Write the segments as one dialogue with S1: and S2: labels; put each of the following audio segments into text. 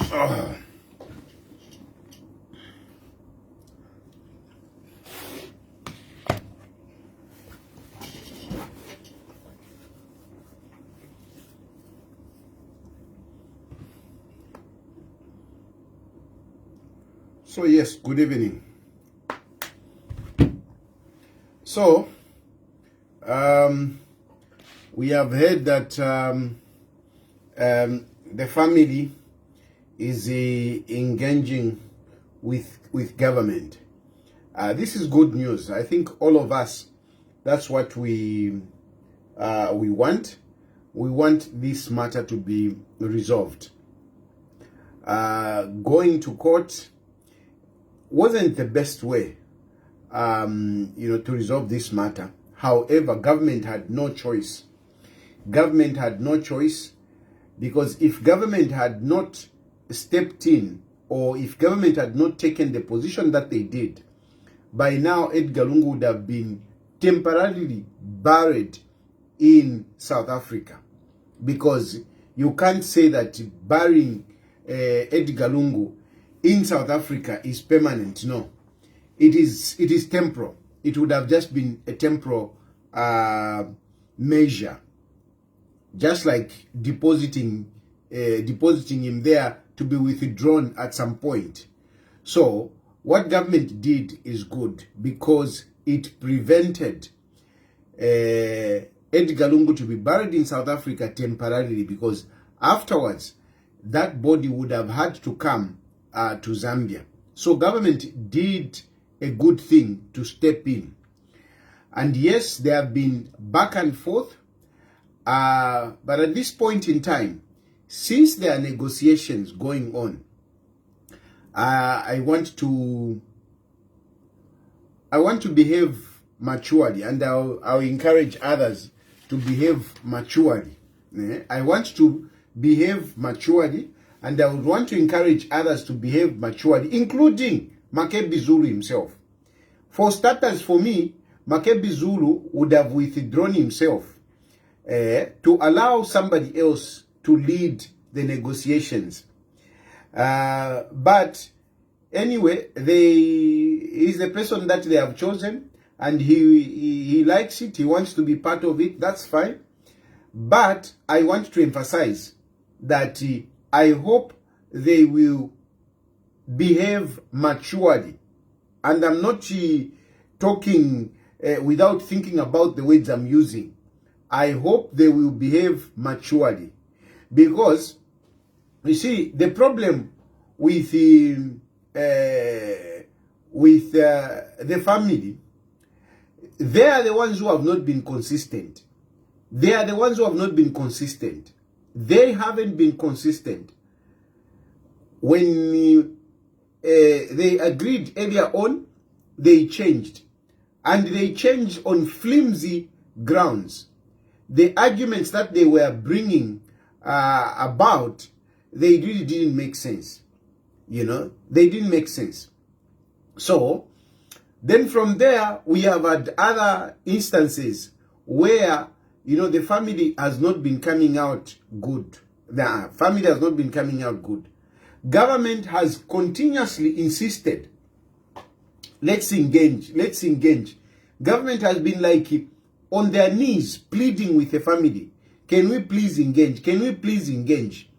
S1: Oh. So yes, good evening. So we have heard that the family is engaging with government. This is good news. I think all of us, that's what we want. We want this matter to be resolved. Going to court wasn't the best way, to resolve this matter. However, government had no choice. Government had no choice, because if government had not stepped in, or if government had not taken the position that they did, by now Edgalongu would have been temporarily buried in South Africa. Because you can't say that burying Edgalongu in South Africa is permanent. No, it is temporal. It would have just been a temporal measure, just like depositing him there to be withdrawn at some point. So what government did is good, because it prevented Edgalongu to be buried in South Africa temporarily, because afterwards that body would have had to come to Zambia. So government did a good thing to step in. And yes, there have been back and forth, but at this point in time, since there are negotiations going on, I want to behave maturely, and I'll encourage others to behave maturely. I want to behave maturely, and I would want to encourage others to behave maturely, including Makebi Zulu himself. For starters, for me, Makebi Zulu would have withdrawn himself to allow somebody else to lead the negotiations. But anyway, he's the person that they have chosen, and he likes it. He wants to be part of it. That's fine. But I want to emphasize that I hope they will behave maturely. And I'm not talking without thinking about the words I'm using. I hope they will behave maturely. Because, you see, the problem with the family, they are the ones who have not been consistent. They are the ones who have not been consistent. They haven't been consistent. When they agreed earlier on, they changed. And they changed on flimsy grounds. The arguments that they were bringing about, they really didn't make sense. They didn't make sense. So, then from there, we have had other instances where the family has not been coming out good. The family has not been coming out good. Government has continuously insisted, let's engage. Government has been like on their knees pleading with the family. Can we please engage? Can we please engage?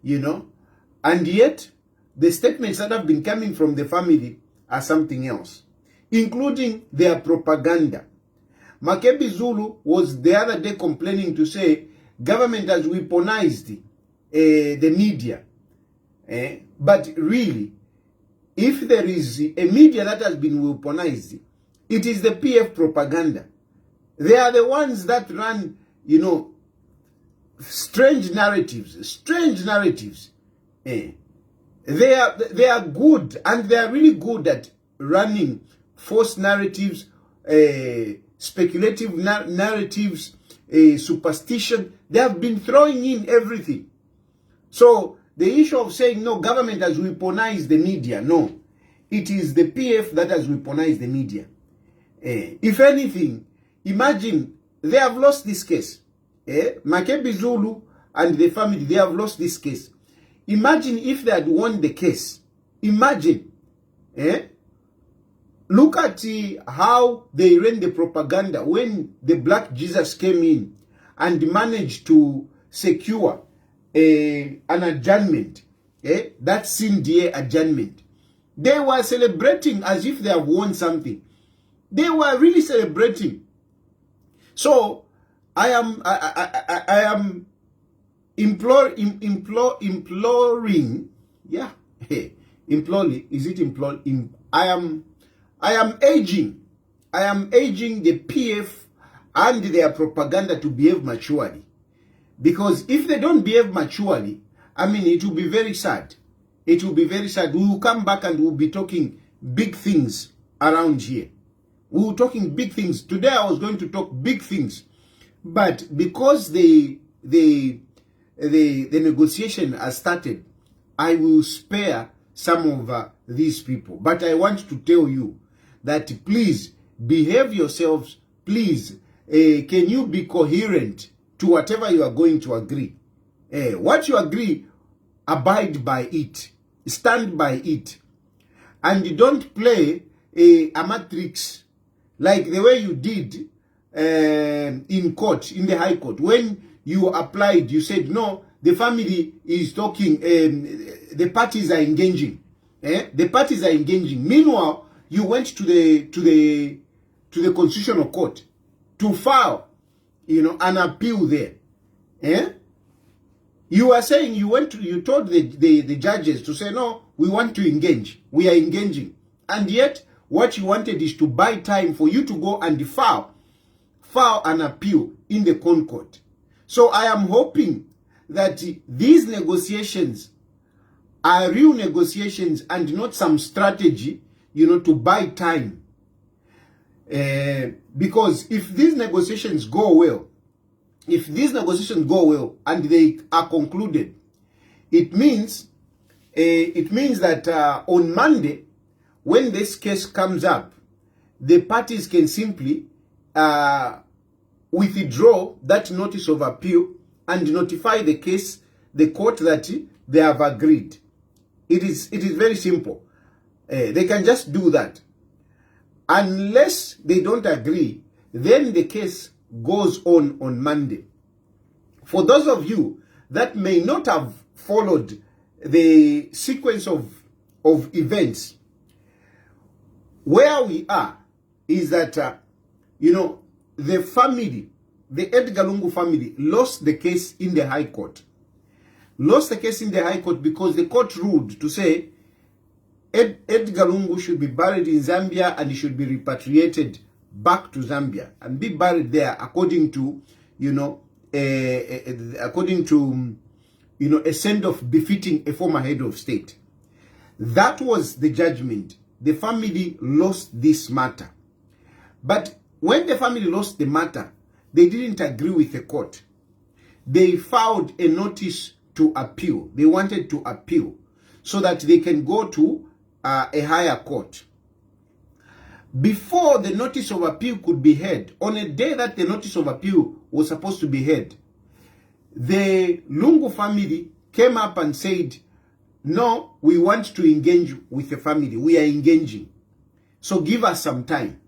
S1: And yet, the statements that have been coming from the family are something else, including their propaganda. Makebi Zulu was the other day complaining to say government has weaponized the media. But really, if there is a media that has been weaponized, it is the PF propaganda. They are the ones that run, strange narratives. They are good, and they are really good at running false narratives, speculative narratives, superstition. They have been throwing in everything. So the issue of saying no, government has weaponized the media, no, it is the PF that has weaponized the media. If anything, imagine they have lost this case. Makebi Zulu and the family, they have lost this case. Imagine if they had won the case. Imagine. Look at how they ran the propaganda when the Black Jesus came in and managed to secure an adjournment. That CNDA adjournment. They were celebrating as if they have won something. They were really celebrating. So I am imploring, yeah, imploring, is it imploring? I am urging the PF and their propaganda to behave maturely. Because if they don't behave maturely, I mean, it will be very sad. It will be very sad. We will come back and we'll be talking big things around here. We were talking big things. Today I was going to talk big things. But because the negotiation has started, I will spare some of these people. But I want to tell you that please behave yourselves. Please, can you be coherent to whatever you are going to agree? What you agree, abide by it. Stand by it. And you don't play a matrix like the way you did in court, in the High Court. When you applied, you said, no, the family is talking, the parties are engaging. The parties are engaging. Meanwhile, you went to the Constitutional Court to file, an appeal there. You are saying you told the judges to say, no, we want to engage. We are engaging. And yet, what you wanted is to buy time for you to go and file an appeal in the Concord. So I am hoping that these negotiations are real negotiations and not some strategy, to buy time. Because if these negotiations go well, and they are concluded, it means that on Monday, when this case comes up, the parties can simply withdraw that notice of appeal and notify the court that they have agreed. It is very simple. They can just do that. Unless they don't agree, then the case goes on Monday. For those of you that may not have followed the sequence of events, where we are is that, the family, the Edgalongu family, lost the case in the High Court. Lost the case in the High Court because the court ruled to say Edgalongu should be buried in Zambia and he should be repatriated back to Zambia and be buried there according to, a send-off befitting a former head of state. That was the judgment. The family lost this matter. But when the family lost the matter, they didn't agree with the court. They filed a notice to appeal. They wanted to appeal so that they can go to a higher court. Before the notice of appeal could be heard, on a day that the notice of appeal was supposed to be heard, the Lungu family came up and said, no, we want to engage with the family. We are engaging. So give us some time.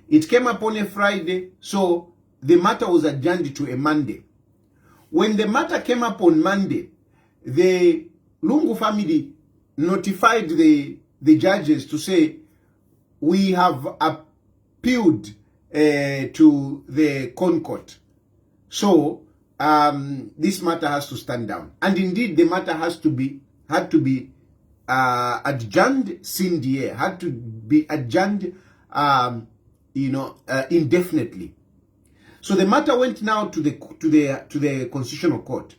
S1: It came up on a Friday, so the matter was adjourned to a Monday. When the matter came up on Monday, the Lungu family notified the judges to say, we have appealed to the Concord. So this matter has to stand down. And indeed, the matter had to be adjourned CNDA, had to be adjourned indefinitely. So the matter went now to the Constitutional Court.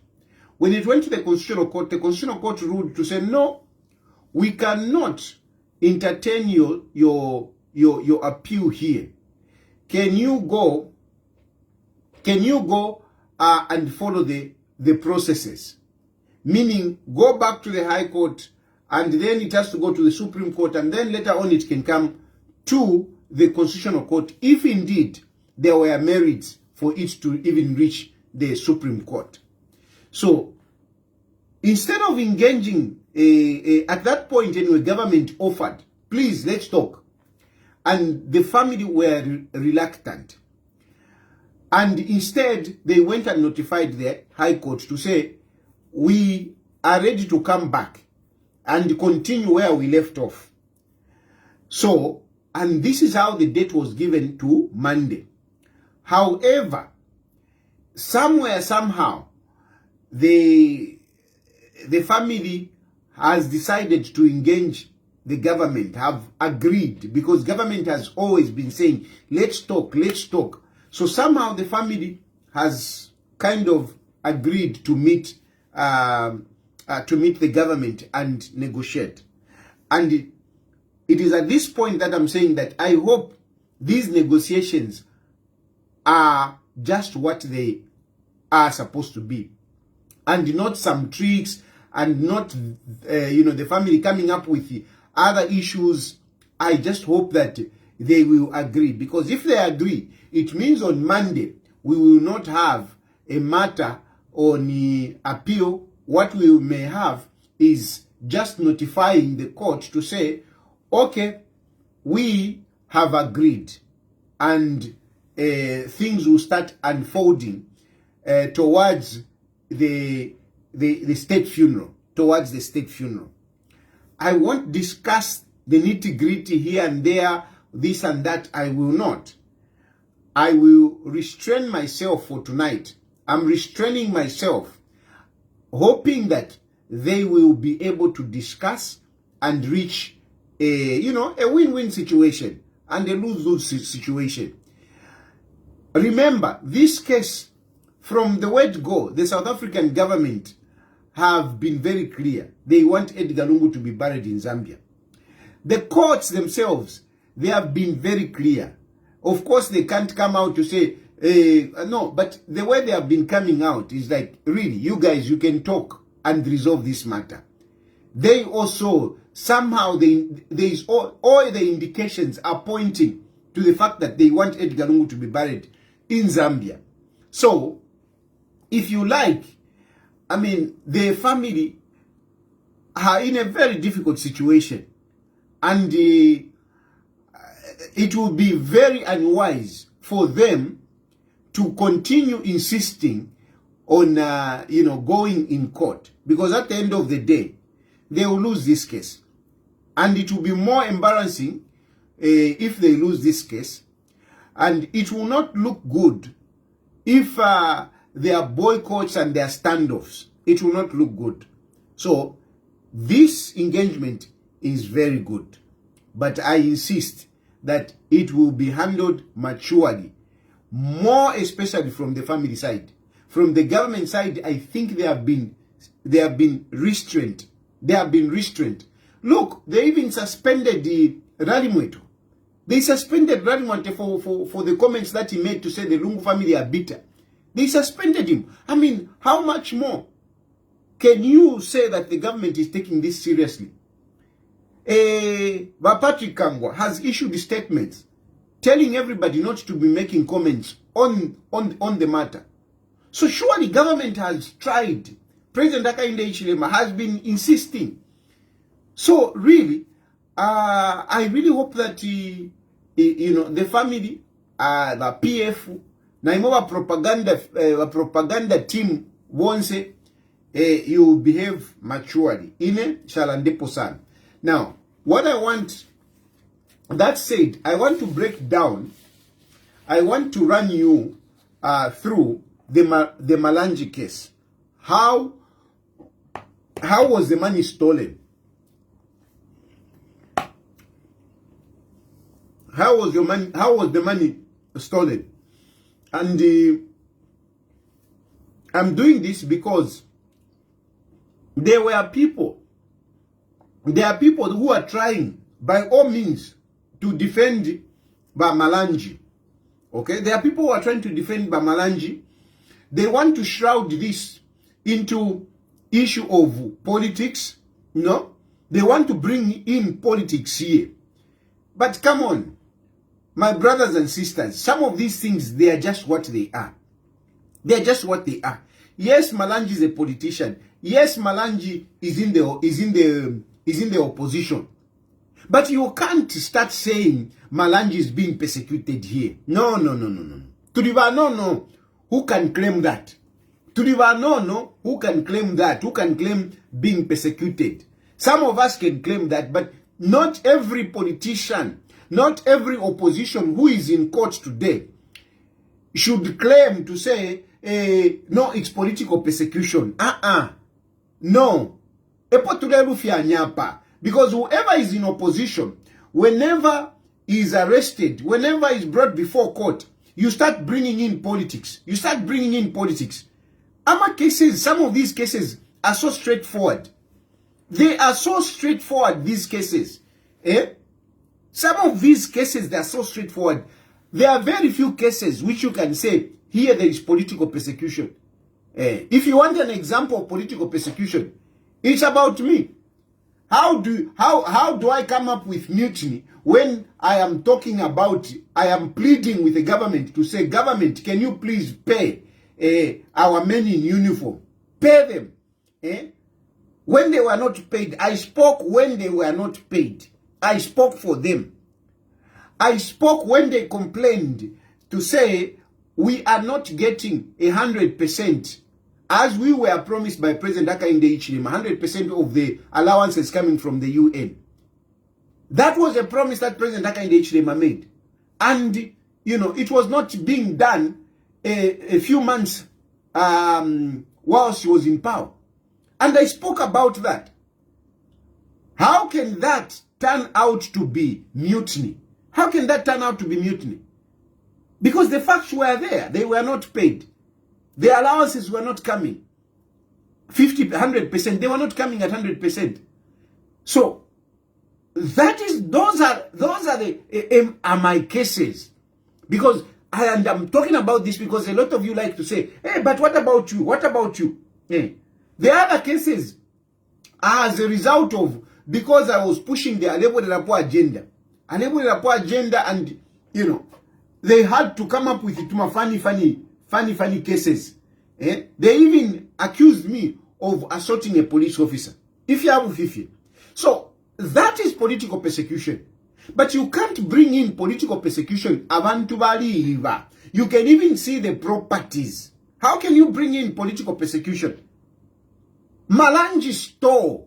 S1: When it went to the Constitutional Court, the Constitutional Court ruled to say, no, we cannot entertain your appeal here. Can you go and follow the processes? Meaning, go back to the High Court, and then it has to go to the Supreme Court, and then later on it can come to the Constitutional Court, if indeed there were merits for it to even reach the Supreme Court. So, instead of engaging, at that point anyway, government offered, please, let's talk. And the family were reluctant. And instead, they went and notified the High Court to say, we are ready to come back and continue where we left off. So, and this is how the date was given to Monday. However, somewhere, somehow, the family has decided to engage the government, have agreed, because government has always been saying, let's talk, let's talk. So somehow the family has kind of agreed to meet the government and negotiate. And it is at this point that I'm saying that I hope these negotiations are just what they are supposed to be, and not some tricks, and not the family coming up with other issues. I just hope that they will agree, because if they agree, it means on Monday we will not have a matter on appeal. What we may have is just notifying the court to say, okay, we have agreed, and things will start unfolding towards the state funeral, towards the state funeral. I won't discuss the nitty-gritty here and there, this and that. I will not. I will restrain myself for tonight. I'm restraining myself, hoping that they will be able to discuss and reach a win-win situation and a lose-lose situation. Remember, this case, from the word go, the South African government have been very clear. They want Edgalongu to be buried in Zambia. The courts themselves, they have been very clear. Of course, they can't come out to say, no, but the way they have been coming out is like, really, you guys, you can talk and resolve this matter. They also, somehow, there is all the indications are pointing to the fact that they want Edgalongu to be buried in Zambia. So, if you like, I mean, the family are in a very difficult situation, and it will be very unwise for them to continue insisting on, going in court, because at the end of the day, they will lose this case, and it will be more embarrassing if they lose this case, and it will not look good if there are boycotts and there are standoffs. It will not look good. So this engagement is very good, but I insist that it will be handled maturely, more especially from the family side. From the government side, I think they have been restrained. They have been restrained. Look, they even suspended the Ralimweto. They suspended Ralimweto for the comments that he made to say the Lungu family are bitter. They suspended him. I mean, how much more can you say that the government is taking this seriously? Patrick Kangwa has issued statements telling everybody not to be making comments on the matter. So surely government has tried. President Hakainde Hichilema has been insisting. So really, I really hope that the family, the PF, Naimova propaganda team won't you behave maturely. Ine Shalandepo san. Now, what I want, that said, I want to break down, I want to run you through the Malangi case. How was the money stolen? How was the money stolen? And I'm doing this because there are people who are trying by all means to defend Malangi. Okay? There are people who are trying to defend Malangi. They want to shroud this into issue of politics. No? They want to bring in politics here. But come on, my brothers and sisters, some of these things, they are just what they are. They are just what they are. Yes, Malangi is a politician. yes, Malangi is in the opposition. But you can't start saying Malangi is being persecuted here. No. No. Who can claim that? No. Who can claim that? Who can claim being persecuted? Some of us can claim that, but not every politician, not every opposition who is in court today should claim to say, no, it's political persecution. No. Because whoever is in opposition, whenever he is arrested, whenever he is brought before court, you start bringing in politics. Some of these cases are so straightforward. They are so straightforward, these cases. Some of these cases, they are so straightforward. There are very few cases which you can say, here there is political persecution. If you want an example of political persecution, it's about me. How do I come up with mutiny when I am talking about, I am pleading with the government to say, government, can you please pay our men in uniform? Pay them. When they were not paid, I spoke when they were not paid. I spoke for them. I spoke when they complained to say, we are not getting 100%, as we were promised by President Hakainde Hichilema, 100% of the allowances coming from the UN. That was a promise that President Hakainde Hichilema made. And, you know, it was not being done a few months while she was in power. And I spoke about that. How can that turn out to be mutiny? How can that turn out to be mutiny? Because the facts were there. They were not paid. The allowances were not coming 50, 100%. They were not coming at 100%. So that is, those are my cases. Because I'm talking about this because a lot of you like to say, hey, but what about you? What about you? The other cases are as a result of, because I was pushing the Alebo de Rapport agenda. Alebo de Rapport agenda, and, you know, they had to come up with funny cases. They even accused me of assaulting a police officer. If you have 50. So that is political persecution. But you can't bring in political persecution. You can even see the properties. How can you bring in political persecution? Malangi store.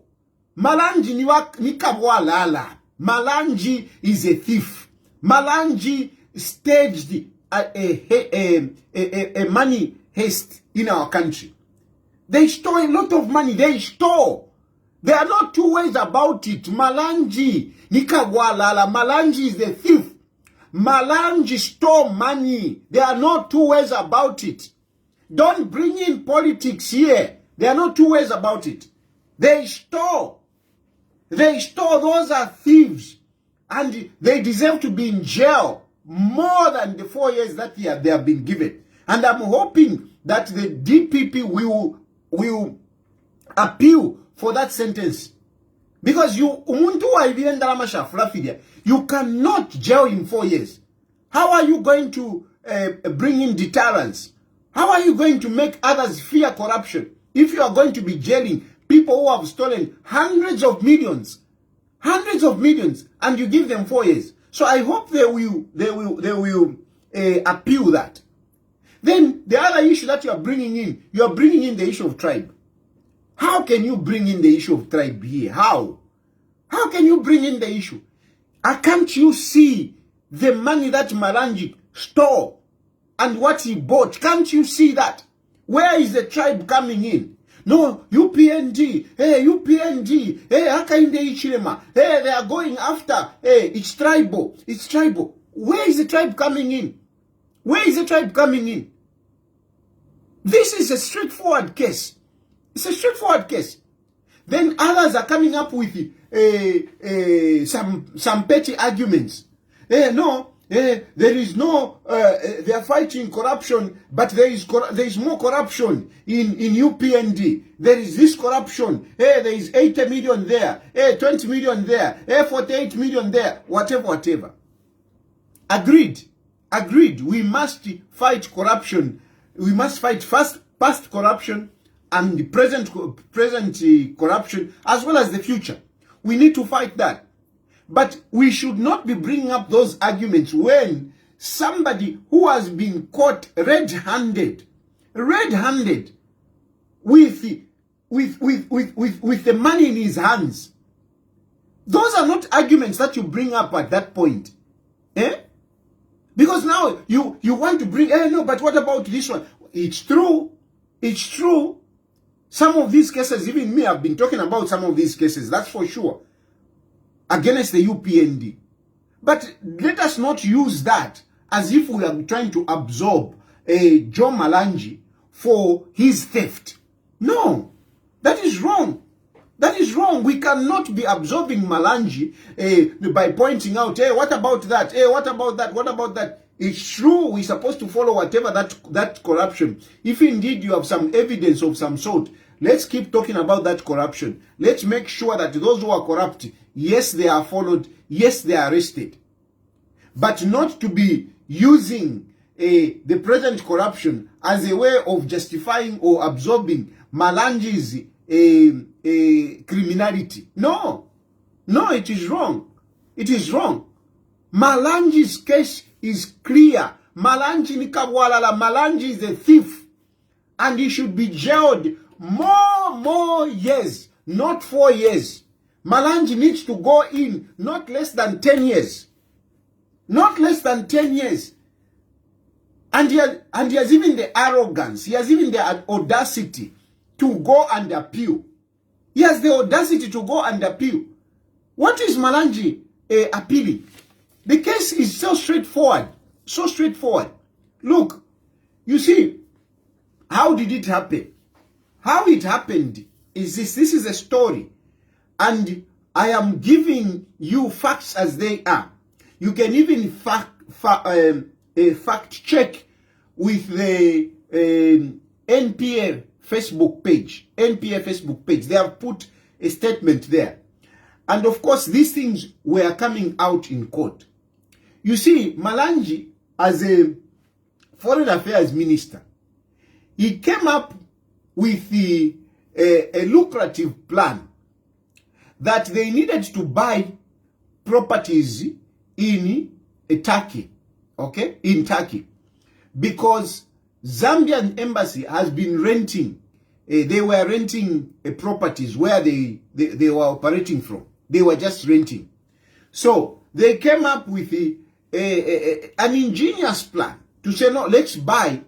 S1: Malangi nikabwa lala. Malangi is a thief. Malangi staged a money heist in our country. They stole a lot of money. They stole. There are not two ways about it. Malangi nikagwalala. Malangi is the thief. Malangi stole money. There are no two ways about it. Don't bring in politics here. There are no two ways about it. They stole. They stole. Those are thieves. And they deserve to be in jail more than the 4 years that they have been given. And I'm hoping that the DPP will appeal for that sentence. Because you cannot jail in 4 years. How are you going to bring in deterrence? How are you going to make others fear corruption if you are going to be jailing people who have stolen hundreds of millions, and you give them 4 years? So I hope they will appeal that. Then the other issue that you are bringing in the issue of tribe. How can you bring in the issue of tribe here? How? How can you bring in the issue? Can't you see the money that Malangi stole and what he bought? Can't you see that? Where is the tribe coming in? No, UPND, hey, Hakainde Hichilema, hey, they are going after, hey, it's tribal. Where is the tribe coming in? Where is the tribe coming in? This is a straightforward case. It's a straightforward case. Then others are coming up with some petty arguments. There is no, they are fighting corruption, but there is more corruption in UPND. There is this corruption. There is 80 million there. 20 million there. 48 million there. Whatever. Agreed. We must fight corruption. We must fight past corruption and the present corruption, as well as the future. We need to fight that. But we should not be bringing up those arguments when somebody who has been caught red-handed with the money in his hands. Those are not arguments that you bring up at that point. Eh? Because now you want to bring, no, but what about this one? It's true. It's true. Some of these cases, even me, I've been talking about some of these cases, that's for sure, against the UPND. But let us not use that as if we are trying to absorb Joe Malangi for his theft. No, that is wrong. That is wrong. We cannot be absorbing Malangi by pointing out, hey, what about that? Hey, what about that? What about that? It's true, we're supposed to follow whatever that corruption. If indeed you have some evidence of some sort, let's keep talking about that corruption. Let's make sure that those who are corrupt, yes, they are followed, yes, they are arrested. But not to be using the present corruption as a way of justifying or absorbing Malangi's criminality. No, it is wrong. It is wrong. Malangi's case is clear. Malangi ni kabwalala. Malangi is a thief, and he should be jailed more years, not 4 years. Malangi needs to go in not less than 10 years. Not less than 10 years. And he has even the arrogance, he has even the audacity to go and appeal. He has the audacity to go and appeal. What is Malangi appealing? The case is so straightforward. So straightforward. Look, you see, how did it happen? How it happened is this. This is a story. And I am giving you facts as they are. You can even fact check with the NPA Facebook page. NPA Facebook page. They have put a statement there. And of course, these things were coming out in court. You see, Malangi, as a foreign affairs minister, he came up with a lucrative plan that they needed to buy properties in Turkey, okay, in Turkey, because Zambian embassy has been renting. They were renting properties where they were operating from. They were just renting. So they came up with an ingenious plan to say, no, let's buy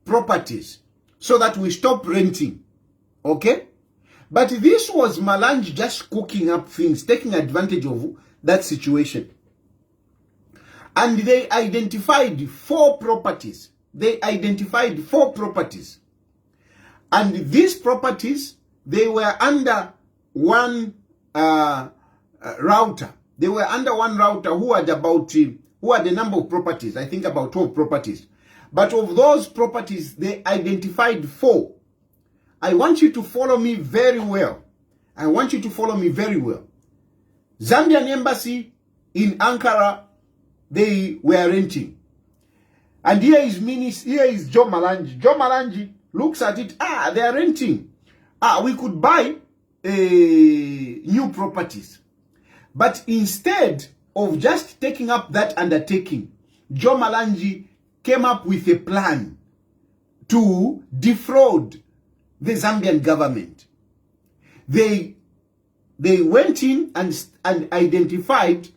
S1: properties so that we stop renting. Okay? But this was Malangi just cooking up things, taking advantage of that situation. And they identified 4 properties. They identified 4 properties. And these properties, they were under one router. They were under one router who had a number of properties. I think about 12 properties. But of those properties, they identified 4. I want you to follow me very well. I want you to follow me very well. Zambian embassy in Ankara, they were renting. And here is Joe Malangi. Joe Malangi looks at it. They are renting. We could buy new properties. But instead of just taking up that undertaking, Joe Malangi came up with a plan to defraud the Zambian government. They went in and identified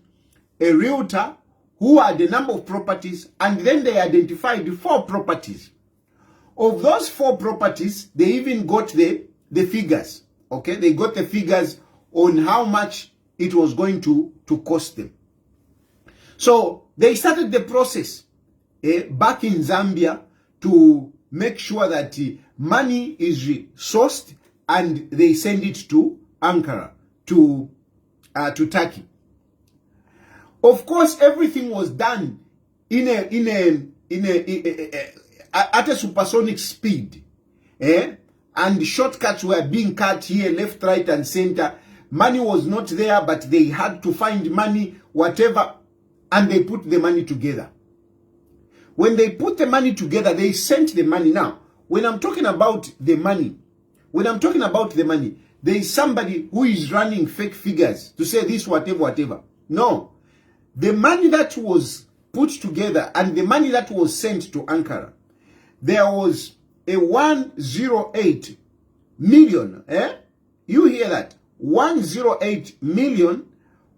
S1: a realtor who had a number of properties, and then they identified 4 properties. Of those 4 properties, they even got the figures. Okay, they got the figures on how much it was going to cost them. So they started the process back in Zambia to make sure that money is sourced and they send it to Ankara, to Turkey. Of course, everything was done at a supersonic speed, and shortcuts were being cut here, left, right, and center. Money was not there, but they had to find money, whatever, and they put the money together. When they put the money together, they sent the money. Now, when I'm talking about the money when I'm talking about the money, there is somebody who is running fake figures to say this, whatever, whatever. No. The money that was put together and the money that was sent to Ankara, there was a 108 million, You hear that? 108 million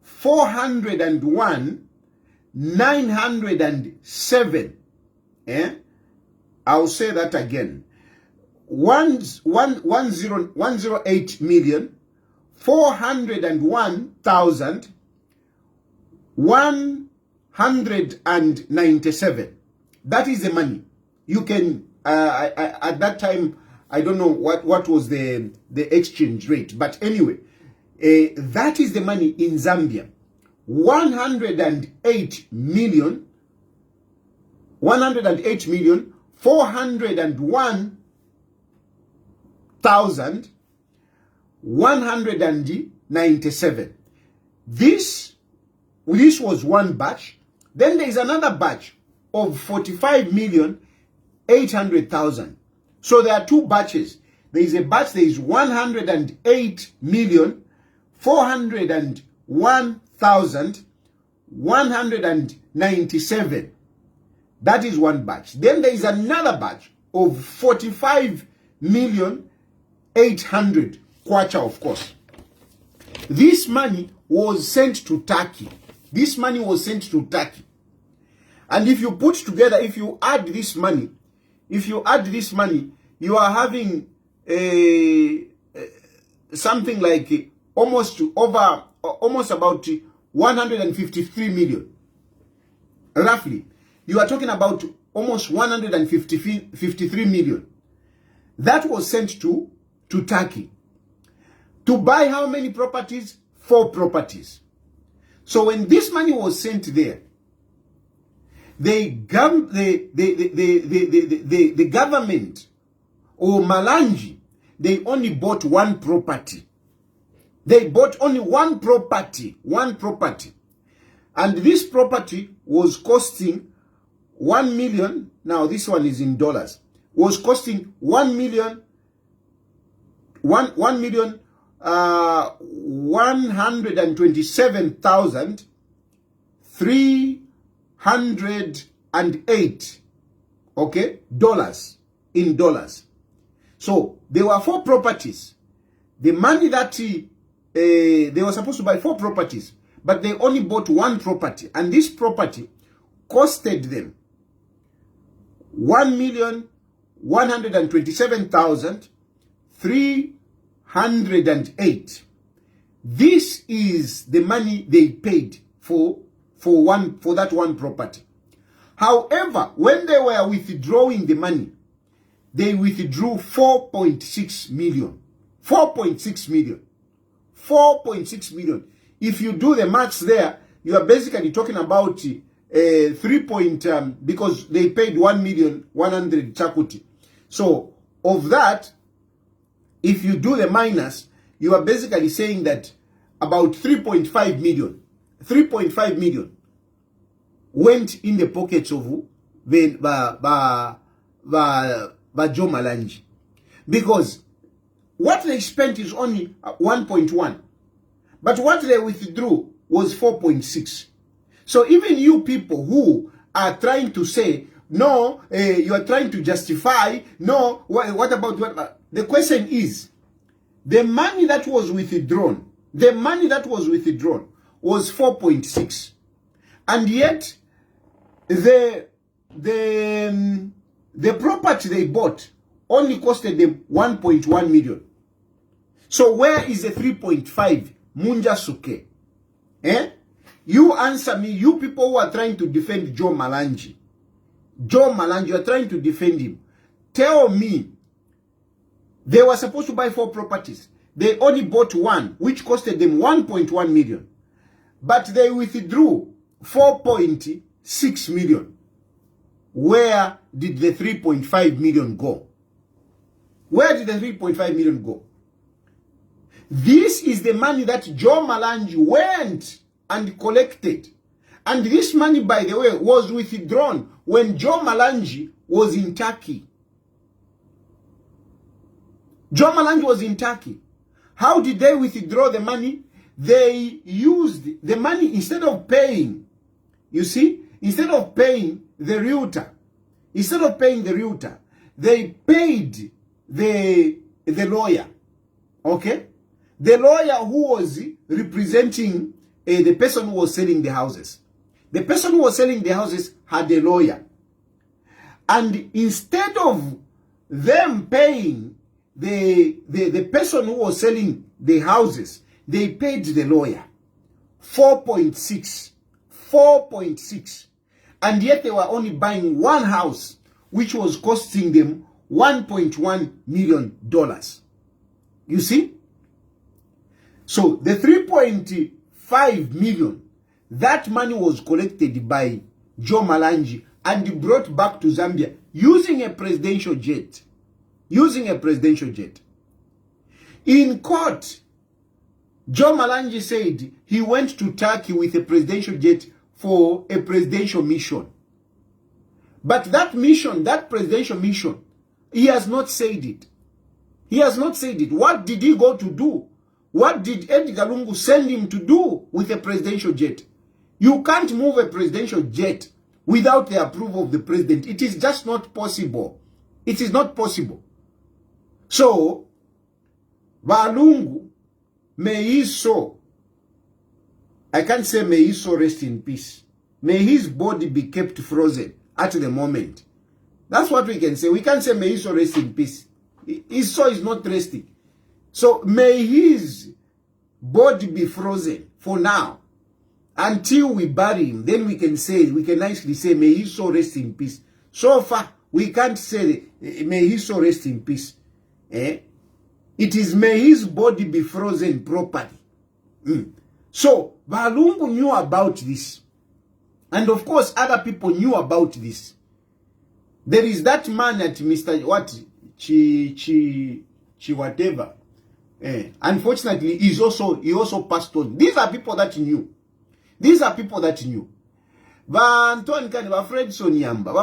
S1: 401,907. I'll say that again. 108 million 401,197. That is the money. You can at that time, I don't know what was the exchange rate, but anyway, that is the money in Zambia. 108 million 401,197. This was one batch. Then there is another batch of 45,800,000. So there are two batches. There is a batch, there is 108,401,197. That is one batch. Then there is another batch of 45,800,000 kwacha, of course. This money was sent to Turkey. This money was sent to Turkey. And if you put together, if you add this money, you are having something like almost about 153 million. Roughly. You are talking about almost 153 million. That was sent to Turkey. To buy how many properties? 4 properties. So when this money was sent there, the government or Malangi, they only bought one property. They bought only one property. And this property was costing 1 million. Now this one is in dollars. Was costing 127,308, okay, dollars, in dollars. So there were 4 properties. The money that they were supposed to buy 4 properties, but they only bought one property, and this property costed them 1,127,308. This is the money they paid for that one property. However, when they were withdrawing the money, they withdrew 4.6 million. 4.6 million. 4.6 million. If you do the maths there, you are basically talking about 3 point, because they paid 1,100,000 chakuti. So of that, if you do the minus, you are basically saying that about 3.5 million, 3.5 million went in the pockets of Joe Malangi. Because what they spent is only 1.1. But what they withdrew was 4.6. So even you people who are trying to say, no, you are trying to justify, no, what about what? The question is, the money that was withdrawn, was 4.6. And yet, the property they bought only costed them 1.1 million. So where is the 3.5? Munja Suke. You answer me, you people who are trying to defend Joe Malangi. Joe Malangi, you are trying to defend him. Tell me, they were supposed to buy 4 properties. They only bought one, which costed them 1.1 million. But they withdrew 4.6 million. Where did the 3.5 million go? Where did the 3.5 million go? This is the money that Joe Malangi went and collected. And this money, by the way, was withdrawn when Joe Malangi was in Turkey. Joe Malangi was in Turkey. How did they withdraw the money? They used the money instead of paying, you see, instead of paying the realtor, they paid the lawyer, okay? The lawyer who was representing the person who was selling the houses. The person who was selling the houses had a lawyer. And instead of them paying the person who was selling the houses, they paid the lawyer 4.6. And yet they were only buying one house, which was costing them $1.1 million. You see? So the 3.5 million, that money was collected by Joe Malangi and brought back to Zambia using a presidential jet. In court, Joe Malangi said he went to Turkey with a presidential jet for a presidential mission. But that mission, that presidential mission, he has not said it. What did he go to do? What did Edgalongu send him to do with a presidential jet? You can't move a presidential jet without the approval of the president. It is just not possible. It is not possible. So, Balungu, may his soul, I can't say may his soul rest in peace. May his body be kept frozen at the moment. That's what we can say. We can't say may his soul rest in peace. His soul is not resting. So may his body be frozen for now until we bury him. Then we can nicely say may his soul rest in peace. So far, we can't say may his soul rest in peace. It is may his body be frozen properly. So Balungu knew about this. And of course, other people knew about this. There is that man at Mr. Whatever. Unfortunately, he also passed on. These are people that knew. Antoine Kani, Fredson Yamba,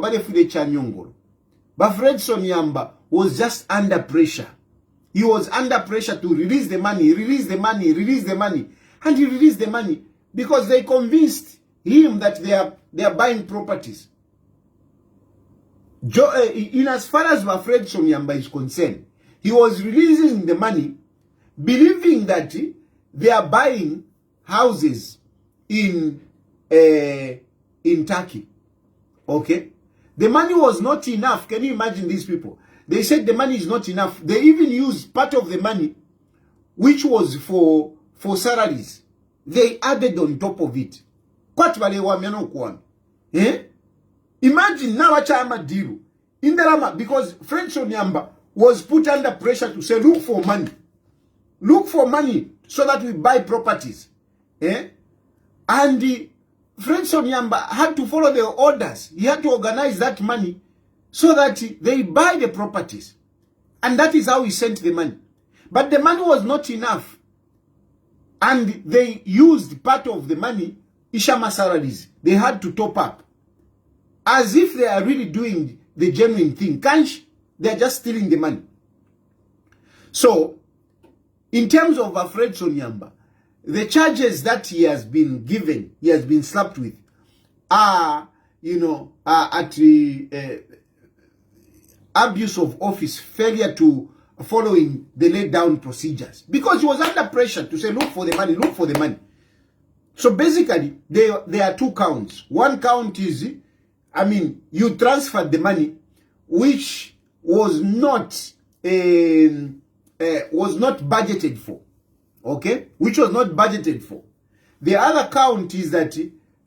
S1: Badefude Chanyongolo. Fredson Yamba was just under pressure. He was under pressure to release the money. And he released the money because they convinced him that they are buying properties. In as far as Fredson Yamba is concerned, he was releasing the money, believing that they are buying houses in Turkey. Okay? The money was not enough. Can you imagine these people? They said the money is not enough. They even used part of the money, which was for salaries. They added on top of it. Imagine now what I'm deal. In the Rama, because Fredson Yamba was put under pressure to say, look for money. Look for money so that we buy properties. And Fredson Yamba had to follow the orders. He had to organize that money so that they buy the properties. And that is how he sent the money. But the money was not enough. And they used part of the money, Ishama salaries. They had to top up. As if they are really doing the genuine thing. They are just stealing the money. So, in terms of Fredson Yamba, the charges that he has been given, he has been slapped with, are, at the abuse of office, failure to following the laid down procedures. Because he was under pressure to say, look for the money. So basically, there are two counts. One count is, you transferred the money, which was not budgeted for. Okay? Which was not budgeted for. The other count is that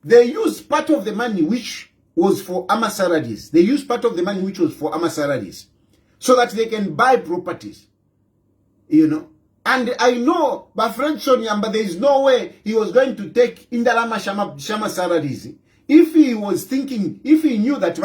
S1: they used part of the money which was for AMA salaries. So that they can buy properties. And I know, my friend Sonyamba, there is no way he was going to take Indalama Shama salaries. If he knew that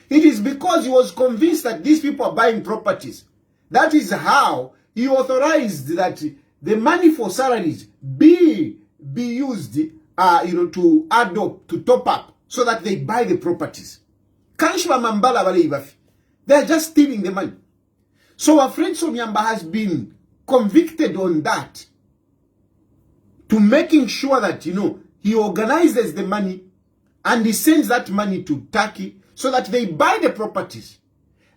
S1: it is because he was convinced that these people are buying properties. That is how he authorized that the money for salaries be used, to add up, to top up, so that they buy the properties. They are just stealing the money. So Alfred Sonyamba has been convicted on that, to making sure that, you know, he organizes the money and he sends that money to Turkey so that they buy the properties.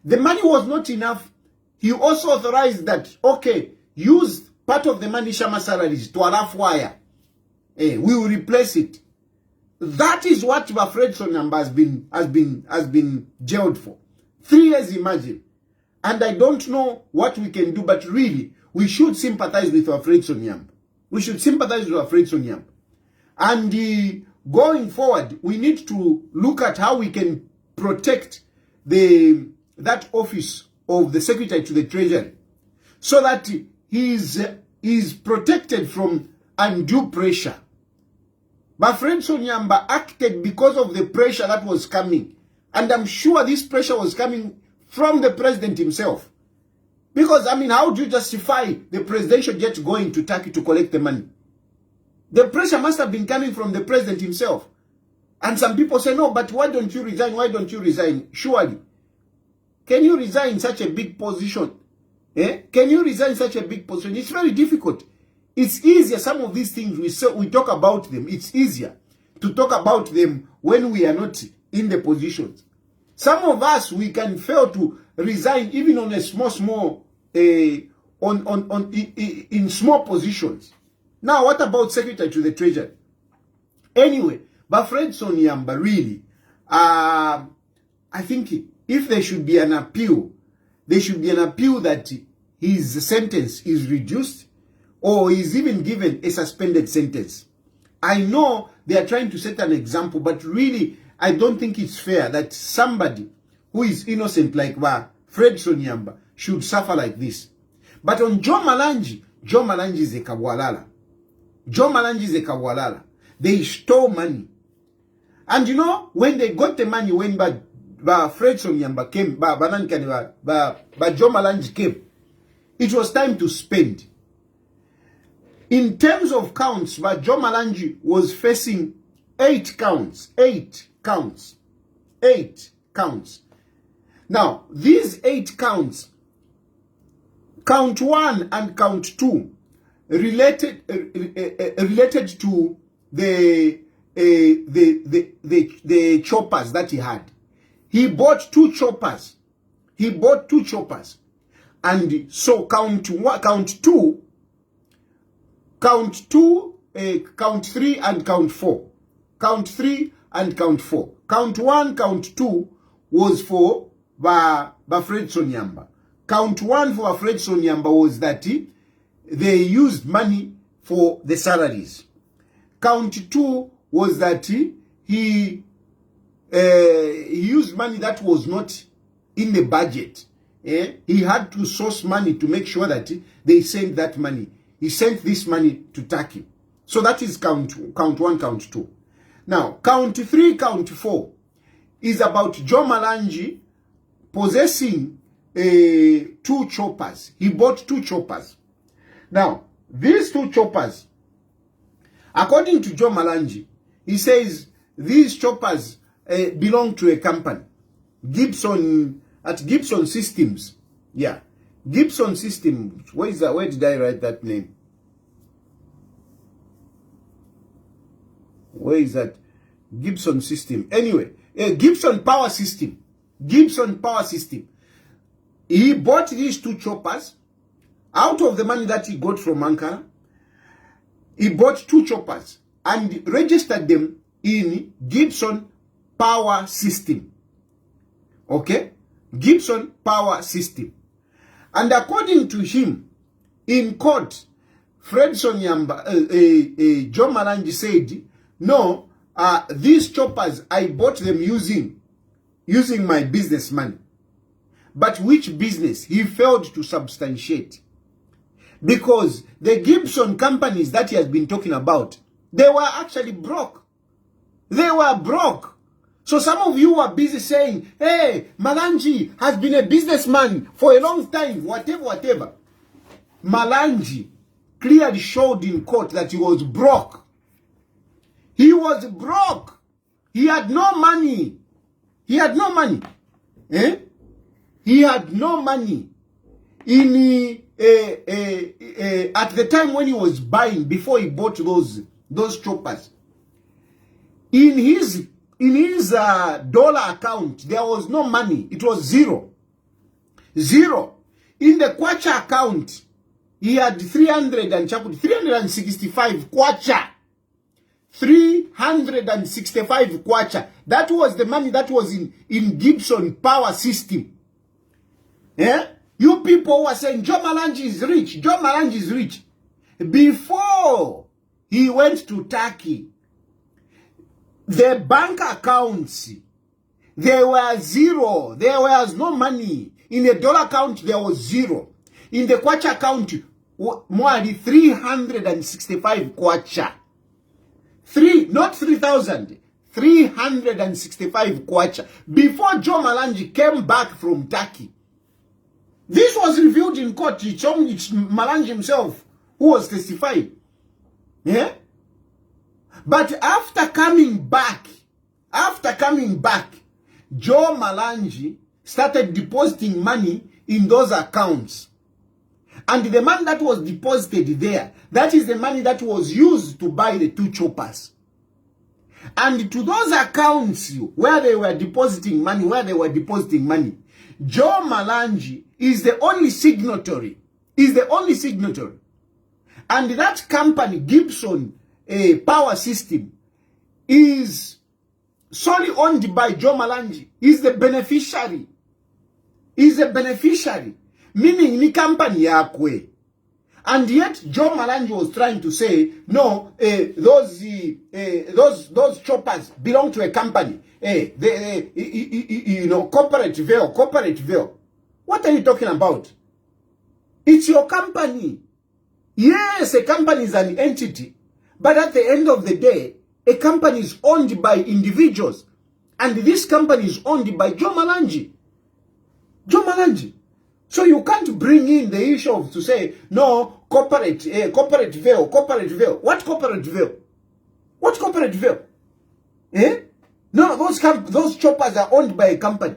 S1: The money was not enough. He also authorized that, okay, use part of the money Shama salaries to Araf wire. We will replace it. That is what Alfred Sonyamba has been jailed for. 3 years, imagine. And I don't know what we can do, but really, we should sympathize with Alfred Sonyamba. We should sympathize with Alfred Sonyamba. And going forward, we need to look at how we can protect that office of the Secretary to the Treasury, so that he is protected from undue pressure. But Alfred Sonyamba acted because of the pressure that was coming. And I'm sure this pressure was coming from the president himself. Because, I mean, how do you justify the presidential jet going to Turkey to collect the money? The pressure must have been coming from the president himself. And some people say, no, but why don't you resign? Why don't you resign? Surely. Can you resign in such a big position? Can you resign in such a big position? It's very difficult. It's easier. Some of these things, we talk about them. It's easier to talk about them when we are not in the positions. Some of us, we can fail to resign even on a small, in small positions. Now, what about Secretary to the Treasury? Anyway, but Alfred Sonyamba, really, I think if there should be an appeal, there should be an appeal that his sentence is reduced, or is even given a suspended sentence. I know they are trying to set an example, but really, I don't think it's fair that somebody who is innocent like Fred Sonyamba should suffer like this. But on Joe Malangi is a kabwalala. Joe Malangi is a kabwalala. They stole money. And you know, when they got the money, when Fred Sonyamba came, Joe Malangi came, it was time to spend. In terms of counts, Joe Malangi was facing 8 counts. 8 counts. 8 counts. Now, these 8 counts, count 1 and count 2, related to the choppers that he had. He bought 2 choppers. And so count 2, count 3 and count 4. Count 3 and count 4. Count 1, count 2 was for Fred Sonyamba. Count 1 for Fred Sonyamba was that they used money for the salaries. Count 2 was that he used money that was not in the budget. He had to source money to make sure that they sent that money. He sent this money to Turkey. So that is count 1, count 2. Now, count 3, count 4 is about Joe Malangi possessing 2 choppers. He bought 2 choppers. Now, these 2 choppers, according to Joe Malangi, he says these choppers belong to a company, Gibson, at Gibson Systems. Yeah, Gibson Systems. Where is that? Where did I write that name? Where is that? Gibson System. Anyway, Gibson Power System. Gibson Power System. He bought these 2 choppers out of the money that he got from Ankara. He bought 2 choppers and registered them in Gibson Power System. Okay? Gibson Power System. And according to him, in court, Fred Sonyamba, Joe Malangi said, no, these choppers, I bought them using my business money. But which business? He failed to substantiate. Because the Gibson companies that he has been talking about, they were actually broke. They were broke. So some of you are busy saying, hey, Malangi has been a businessman for a long time, whatever. Malangi clearly showed in court that he was broke. He was broke. He had no money. He had no money. He had no money. at the time when he was buying, before he bought those choppers, in his dollar account there was no money. It was zero. In the kwacha account he had 365 kwacha. 365 kwacha. That was the money that was in Gibson power system. Yeah? You people who are saying Joe Malangi is rich. Joe Malangi is rich. Before he went to Turkey, the bank accounts, they were zero. There was no money. In the dollar account, there was zero. In the kwacha account, more than 365 kwacha. Not 3,000. 365 kwacha. Before Joe Malangi came back from Turkey. This was revealed in court. It's Malangi himself who was testifying. Yeah? But after coming back, Joe Malangi started depositing money in those accounts. And the money that was deposited there, that is the money that was used to buy the 2 choppers. And to those accounts where they were depositing money, Joe Malangi is the only signatory. And that company, Gibson Power System, is solely owned by Joe Malangi. He's the beneficiary. Meaning ni company yakwe. And yet Joe Malangi was trying to say, no, those choppers belong to a company. Corporate veil. What are you talking about? It's your company. Yes, a company is an entity. But at the end of the day, a company is owned by individuals. And this company is owned by Joe Malangi. So you can't bring in the issue of to say, no, corporate veil. What corporate veil? No, those choppers are owned by a company.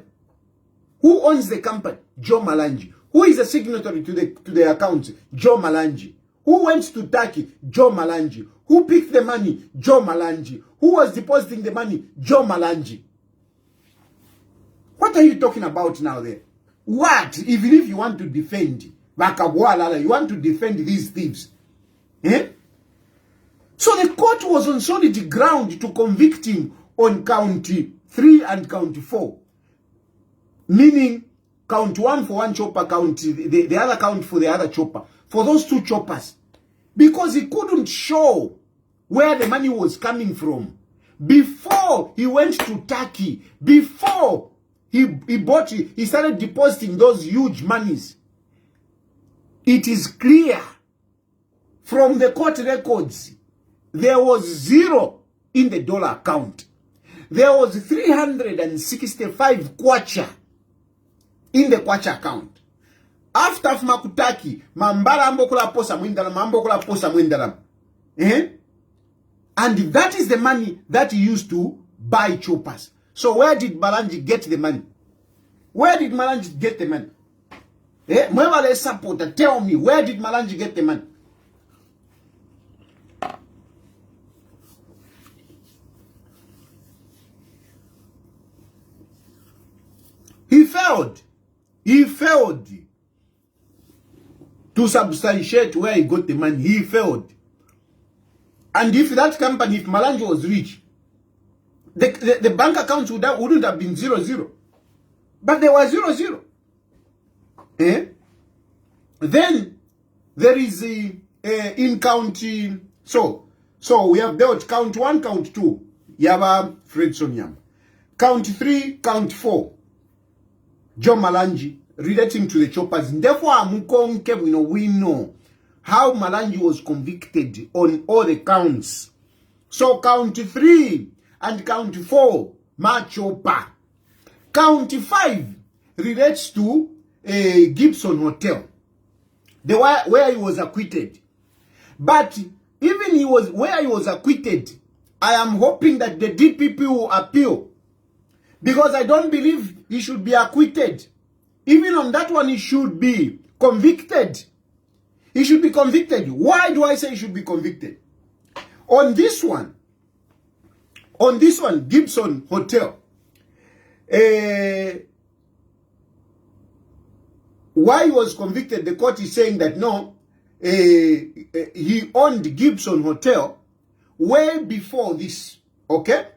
S1: Who owns the company? Joe Malangi. Who is a signatory to the account? Joe Malangi. Who went to Turkey? Joe Malangi. Who picked the money? Joe Malangi. Who was depositing the money? Joe Malangi. What are you talking about now there? What? Even if you want to defend Bakabwalala, you want to defend these thieves. So the court was on solid ground to convict him on count 3 and count 4. Meaning count 1 for one chopper, count the other count for the other chopper. For those 2 choppers. Because he couldn't show where the money was coming from. Before he went to Turkey, before he started depositing those huge monies. It is clear from the court records, there was 0 in the dollar account. There was 365 kwacha in the kwacha account. After Makutaki, Mambala ambokula posa mwindaram. And that is the money that he used to buy choppers. So where did Malangi get the money? Mwevale supporter, tell me, where did Malangi get the money? He failed to substantiate where he got the money. He failed. And if that company, if Malangi was rich, the bank accounts wouldn't have been 0-0. But they were 0-0. Then there is in county. So we have dealt count 1, count 2. Yaba Fredson Yam. Count 3, count 4. Joe Malangi relating to the choppers. Therefore, we know how Malangi was convicted on all the counts. So count 3 and count 4, chopper. Count 5 relates to Gibson Hotel, where he was acquitted. But even where he was acquitted, I am hoping that the DPP will appeal. Because I don't believe he should be acquitted. Even on that one, he should be convicted. He should be convicted. Why do I say he should be convicted? On this one, Gibson Hotel, why he was convicted, the court is saying that no, he owned Gibson Hotel way before this, okay?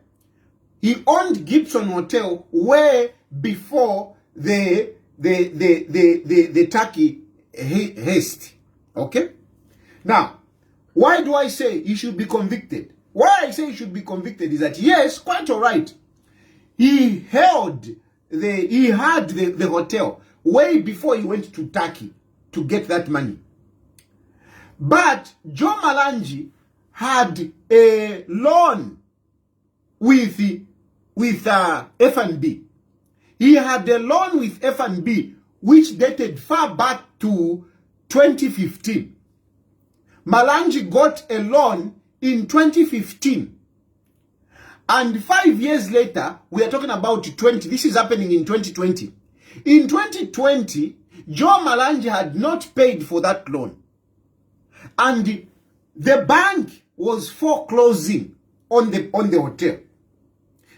S1: He owned Gibson Hotel way before the Turkey heist, okay? Now, why do I say he should be convicted? Why I say he should be convicted is that, yes, quite all right. He had the hotel way before he went to Turkey to get that money. But Joe Malangi had a loan with F&B. He had a loan with F&B which dated far back to 2015. Malangi got a loan in 2015. And 5 years later, we are talking about this is happening in 2020. In 2020, Joe Malangi had not paid for that loan. And the bank was foreclosing on the hotel.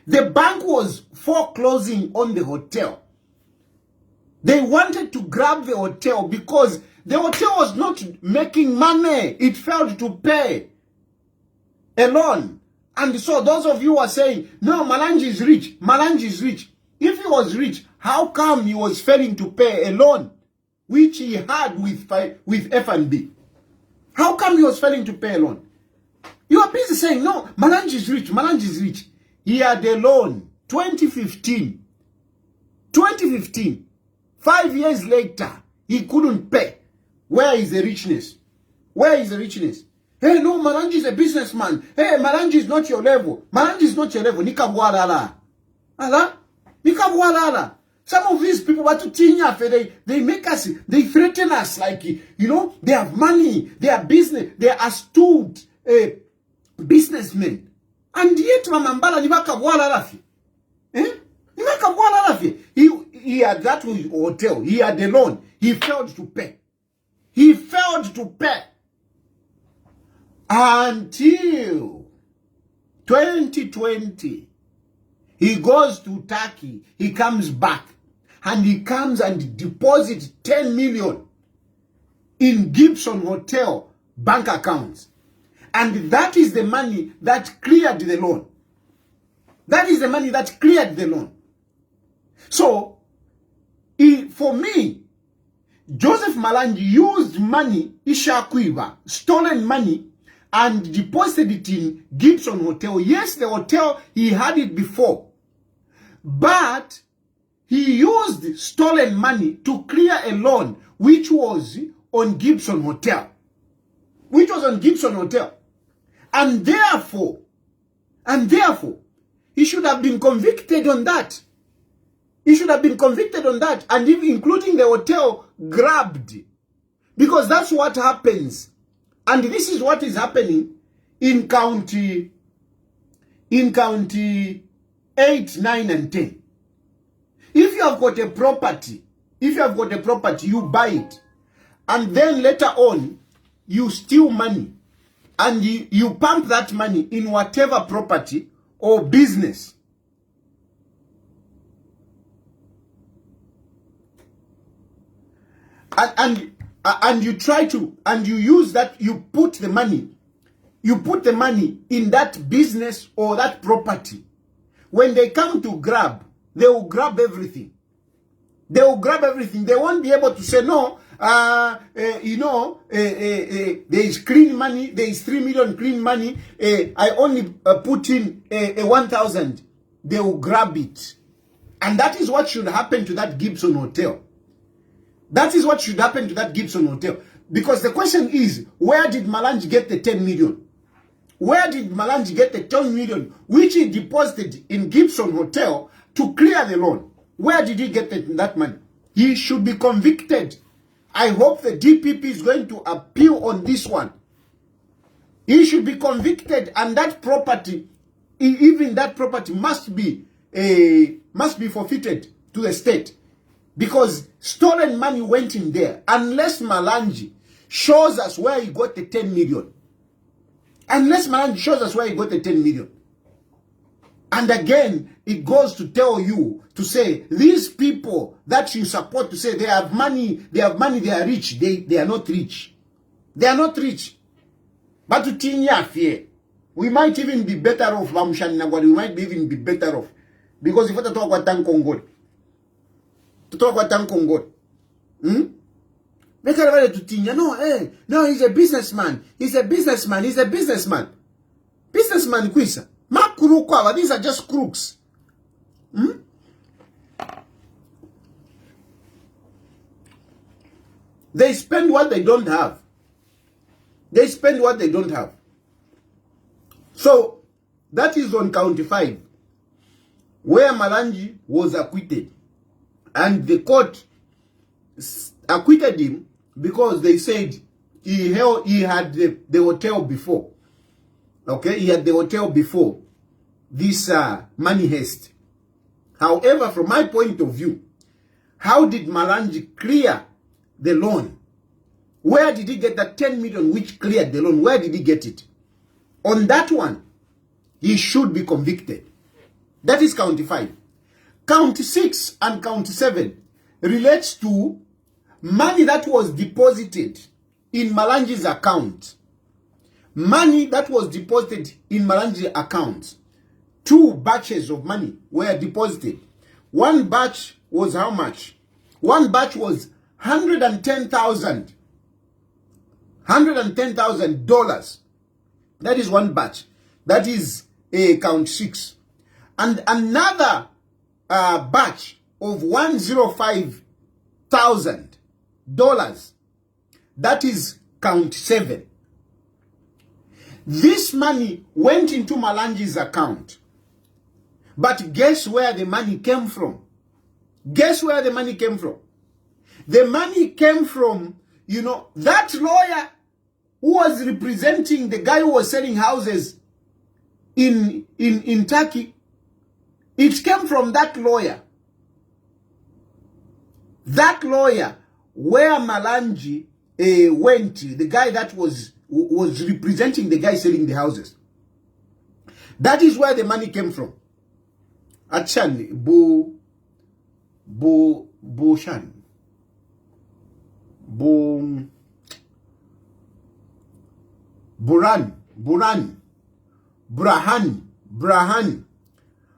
S1: The bank was foreclosing on the hotel. They wanted to grab the hotel because the hotel was not making money. It failed to pay a loan. And so those of you who are saying, no, Malangi is rich. Malangi is rich. If he was rich, how come he was failing to pay a loan which he had with F&B? How come he was failing to pay a loan? You are busy saying, no, Malangi is rich. Malangi is rich. He had a loan, 2015. 2015. 5 years later, he couldn't pay. Where is the richness? Where is the richness? Hey, no, Malangi is a businessman. Hey, Malangi is not your level. Malangi is not your level. Nikabwalala. Ala? Nikabwalala. Some of these people, they make us, they threaten us like, you know, they have money, they are business, they are astute businessmen. And yet, Mamambala, Nibakabwalala. Nibakabwalala. He had that hotel, he had a loan, he failed to pay. He failed to pay. Until 2020, he goes to Turkey, he comes back, and he comes and deposits 10 million in Gibson Hotel bank accounts. And that is the money that cleared the loan. That is the money that cleared the loan. So, for me, Joseph Malangi used money, Ishakwiba, stolen money, and deposited it in Gibson Hotel. Yes, the hotel, he had it before. But he used stolen money to clear a loan which was on Gibson Hotel. Which was on Gibson Hotel. And therefore, he should have been convicted on that. He should have been convicted on that. And even including the hotel grabbed. Because that's what happens. And this is what is happening in county 8, 9, and 10. If you have got a property, you buy it. And then later on, you steal money. And you pump that money in whatever property or business. And you try to, and you use that, you put the money in that business or that property. When they come to grab, they will grab everything. They will grab everything. They won't be able to say, no, there is clean money, there is 3 million clean money, I only put in 1,000. They will grab it. And that is what should happen to that Gibson Hotel. That is what should happen to that Gibson Hotel. Because the question is, where did Malangi get the 10 million? Where did Malangi get the 10 million which he deposited in Gibson Hotel to clear the loan? Where did he get that money? He should be convicted. I hope the DPP is going to appeal on this one. He should be convicted, and that property, even that property must be forfeited to the state. Because stolen money went in there. Unless Malangi shows us where he got the 10 million. Unless Malangi shows us where he got the 10 million. And again, it goes to tell you, to say, these people that you support to say they have money, they are rich. They are not rich. They are not rich. But to tinya fear, we might even be better off, we might even be better off. Because if we talk about Tankongol, to talk about Tankongol, make everybody to tinya, no, he's a businessman. He's a businessman. He's a businessman. Businessman, Kwisa. These are just crooks. They spend what they don't have. They spend what they don't have. So, that is on count 5, where Malangi was acquitted. And the court acquitted him because they said he had the hotel before. Okay, he had the hotel before this money heist. However, from my point of view, how did Malangi clear the loan? Where did he get that 10 million which cleared the loan? Where did he get it? On that one, he should be convicted. That is count 5. Count 6 and count 7 relates to money that was deposited in Malangi's account. Money that was deposited in Malangi's account. 2 batches of money were deposited. One batch was how much? One batch was $110,000. $110,000. That is one batch. That is count 6. And another batch of $105,000. That is count 7. This money went into Malangi's account. But guess where the money came from? Guess where the money came from? The money came from, that lawyer who was representing the guy who was selling houses in Turkey. It came from that lawyer. That lawyer where Malangi went, the guy that was representing the guy selling the houses. That is where the money came from. Achan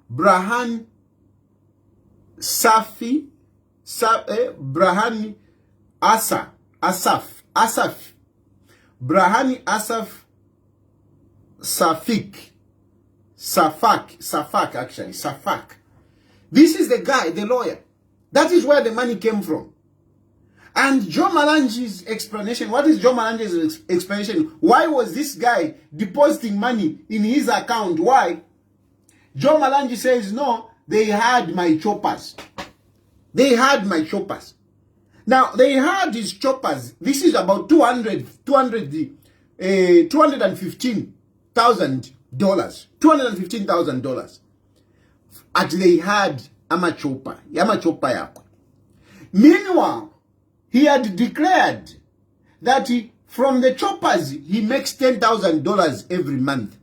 S1: Brahan Safi Brahani Asaf Brahani Asaf Safak. This is the guy, the lawyer. That is where the money came from. And Joe Malangi's explanation, what is Joe Malangi's explanation? Why was this guy depositing money in his account? Why? Joe Malangi says, no, they had my choppers. They had my choppers. Now, they had these choppers. This is about $215,000. $215,000. And they had ama chopper yakwe. Meanwhile, he had declared that from the choppers, he makes $10,000 every month.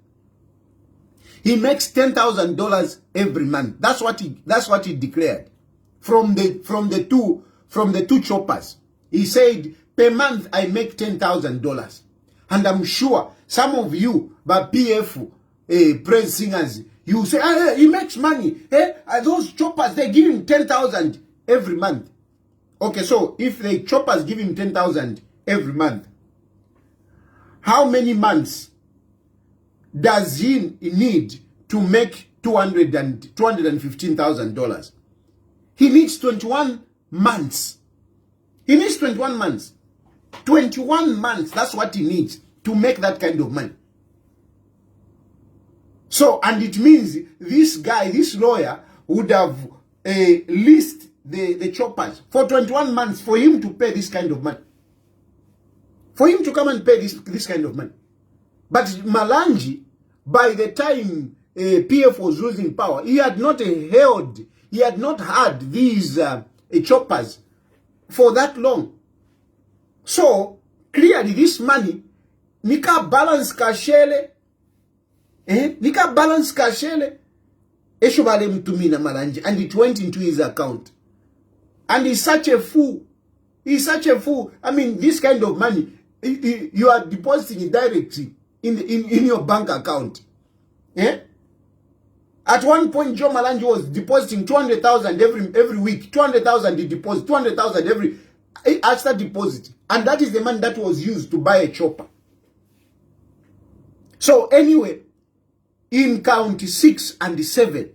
S1: He makes $10,000 every month. That's what he declared. From the two choppers. He said, per month I make $10,000. And I'm sure some of you, but PF praise singers, you say, hey, he makes money. Hey, those choppers, they give him 10,000 every month. Okay, so if the choppers give him 10,000 every month, how many months does he need to make $215,000? He needs 21 months. He needs 21 months. 21 months, that's what he needs to make that kind of money. So, and it means this guy, this lawyer, would have leased the choppers for 21 months for him to pay this kind of money. For him to come and pay this kind of money. But Malangi, by the time PF was losing power, he had not had these choppers for that long. So clearly this money nika balance kashele, nika balance kashele eshobale mtumina Malangi, and it went into his account. And he's such a fool. He's such a fool. I mean, this kind of money, you are depositing it directly in your bank account. At one point, Joe Malangi was depositing 200,000 every week. 200,000 he deposit, 200,000 every extra deposit. And that is the money that was used to buy a chopper. So anyway, in count 6 and 7,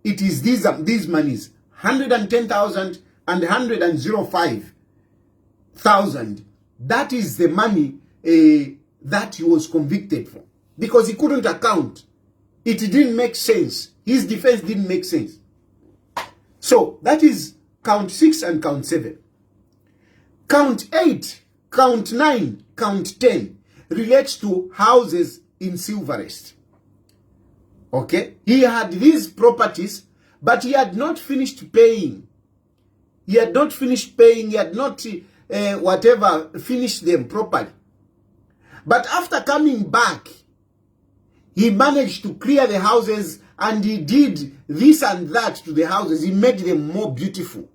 S1: it is these monies, 110,000 and 105,000. That is the money that he was convicted for, because he couldn't account. It didn't make sense. His defense didn't make sense. So that is count 6 and count 7. Count 8, count 9, count 10 relates to houses in Silverest. Okay? He had these properties, but he had not finished paying. He had not finished paying. He had not, finished them properly. But after coming back, he managed to clear the houses, and he did this and that to the houses. He made them more beautiful.